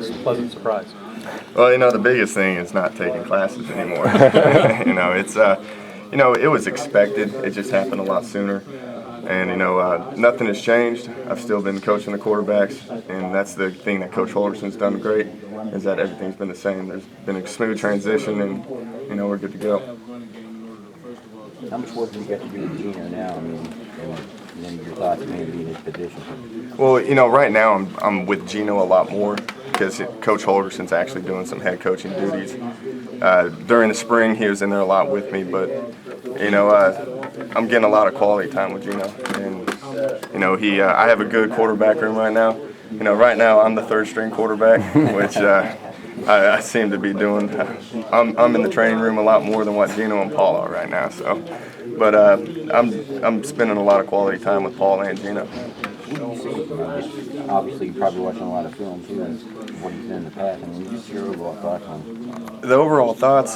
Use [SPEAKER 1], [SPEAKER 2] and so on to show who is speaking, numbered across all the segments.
[SPEAKER 1] nice, pleasant surprise?
[SPEAKER 2] Well, the biggest thing is not taking classes anymore. It's it was expected. It just happened a lot sooner. And nothing has changed. I've still been coaching the quarterbacks, and that's the thing that Coach Holgerson's done great, is that everything's been the same. There's been a smooth transition, and we're good to go.
[SPEAKER 3] How much work do you got to do with Gino now? And then your thoughts maybe in his position?
[SPEAKER 2] Well, right now I'm with Gino a lot more because Coach Holgerson's actually doing some head coaching duties. During the spring, he was in there a lot with me, but I'm getting a lot of quality time with Gino, and I have a good quarterback room right now. Right now I'm the third string quarterback, which I seem to be doing. I'm in the training room a lot more than what Gino and Paul are right now. So, but I'm spending a lot of quality time with Paul and Gino.
[SPEAKER 3] Obviously, you're probably watching a lot of film too, and what he's done in the past. I mean, just your overall thoughts on him.
[SPEAKER 2] The overall thoughts.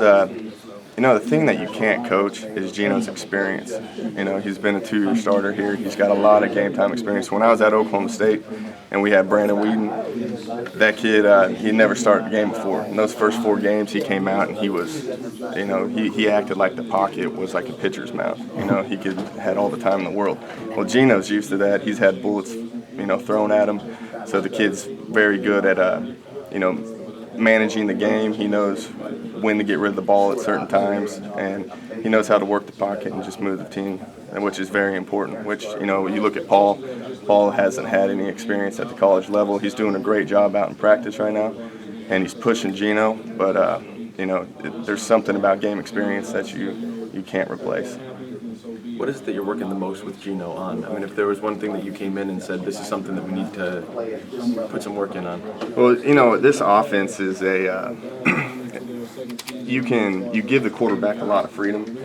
[SPEAKER 2] The thing that you can't coach is Gino's experience. He's been a 2-year starter here. He's got a lot of game time experience. When I was at Oklahoma State and we had Brandon Whedon, that kid, he never started a game before. In those first 4 games, he came out and he was, he acted like the pocket was like a pitcher's mound. He had all the time in the world. Well, Gino's used to that. He's had bullets, thrown at him. So the kid's very good at, managing the game. He knows when to get rid of the ball at certain times, and he knows how to work the pocket and just move the team, which is very important. Which, you look at Paul. Paul hasn't had any experience at the college level. He's doing a great job out in practice right now, and he's pushing Gino. But there's something about game experience that you can't replace.
[SPEAKER 4] What is it that you're working the most with Gino on? I mean, if there was one thing that you came in and said, this is something that we need to put some work in on.
[SPEAKER 2] Well, this offense is you give the quarterback a lot of freedom.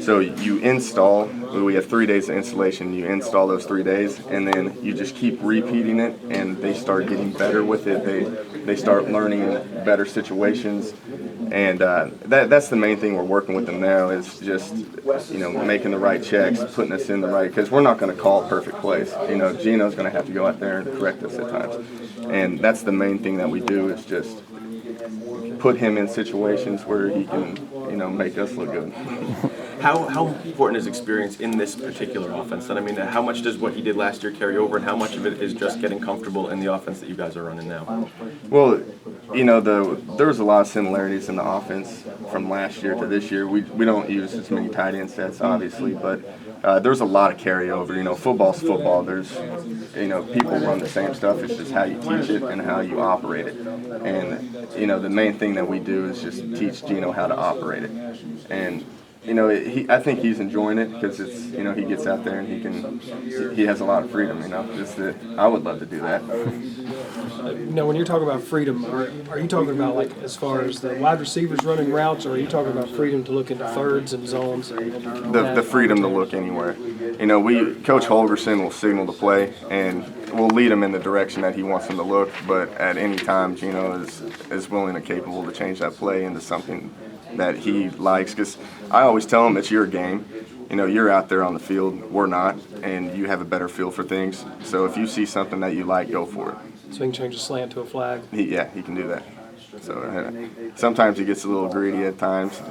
[SPEAKER 2] So you install, we have 3 days of installation, you install those 3 days, and then you just keep repeating it, and they start getting better with it. They start learning better situations. And that's the main thing we're working with them now, is just making the right checks, putting us in the right, because we're not going to call perfect plays. Gino's going to have to go out there and correct us at times, and that's the main thing that we do, is just put him in situations where he can make us look good.
[SPEAKER 4] How important is experience in this particular offense? And I mean, how much does what he did last year carry over, and how much of it is just getting comfortable in the offense that you guys are running now?
[SPEAKER 2] Well, there was a lot of similarities in the offense from last year to this year. We don't use as many tight end sets, obviously, but there's a lot of carryover. Football's football. There's, people run the same stuff. It's just how you teach it and how you operate it. And, the main thing that we do is just teach Gino how to operate it. And I think he's enjoying it because it's, he gets out there and he has a lot of freedom, just that I would love to do that.
[SPEAKER 5] When you're talking about freedom, are you talking about like as far as the wide receivers running routes, or are you talking about freedom to look into thirds and zones?
[SPEAKER 2] The freedom to look anywhere. Coach Holgerson will signal the play, and we'll lead him in the direction that he wants him to look, but at any time, Gino is willing and capable to change that play into something that he likes, because I always tell him it's your game. You're out there on the field, we're not, and you have a better feel for things. So if you see something that you like, go for it.
[SPEAKER 5] So he can change a slant to a flag?
[SPEAKER 2] He can do that. So sometimes he gets a little greedy at times,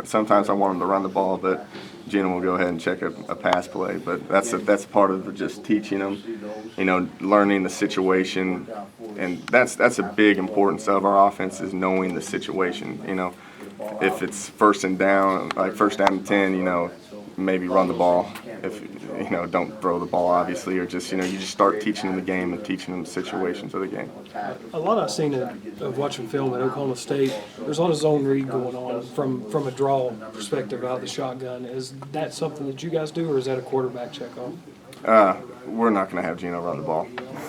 [SPEAKER 2] Sometimes I want him to run the ball, but Gino will go ahead and check a pass play. But that's part of just teaching him, learning the situation. And that's a big importance of our offense, is knowing the situation, If it's first and down, like first down and 10, maybe run the ball. If don't throw the ball, obviously, or just you just start teaching them the game and teaching them the situations of the game.
[SPEAKER 5] A lot I've seen of watching film at Oklahoma State, there's a lot of zone read going on from a draw perspective out of the shotgun. Is that something that you guys do, or is that a quarterback check on?
[SPEAKER 2] We're not going to have Gino run the ball.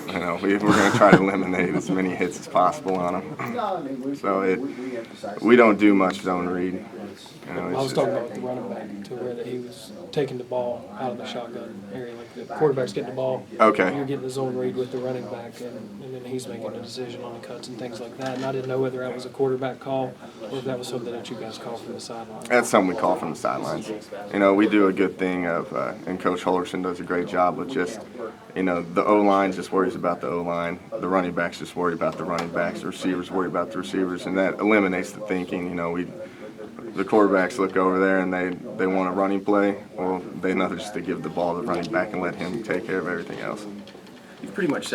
[SPEAKER 2] We're going to try to eliminate as many hits as possible on him. So we don't do much zone read.
[SPEAKER 5] I was talking about the running back, to where that he was taking the ball out of the shotgun area. Like the quarterback's getting the ball.
[SPEAKER 2] Okay.
[SPEAKER 5] You're getting the zone read with the running back, and then he's making a decision on the cuts and things like that. And I didn't know whether that was a quarterback call or if that was something that you guys call from the sidelines.
[SPEAKER 2] That's something we call from the sidelines. We do a good thing of, and Coach Hollerson does a great job with just you know, the O-line just worries about the O-line, the running backs just worry about the running backs, the receivers worry about the receivers, and that eliminates the thinking. You know, the quarterbacks look over there and they want a running play. Well, they know just to give the ball to the running back and let him take care of everything else.
[SPEAKER 4] You've pretty much said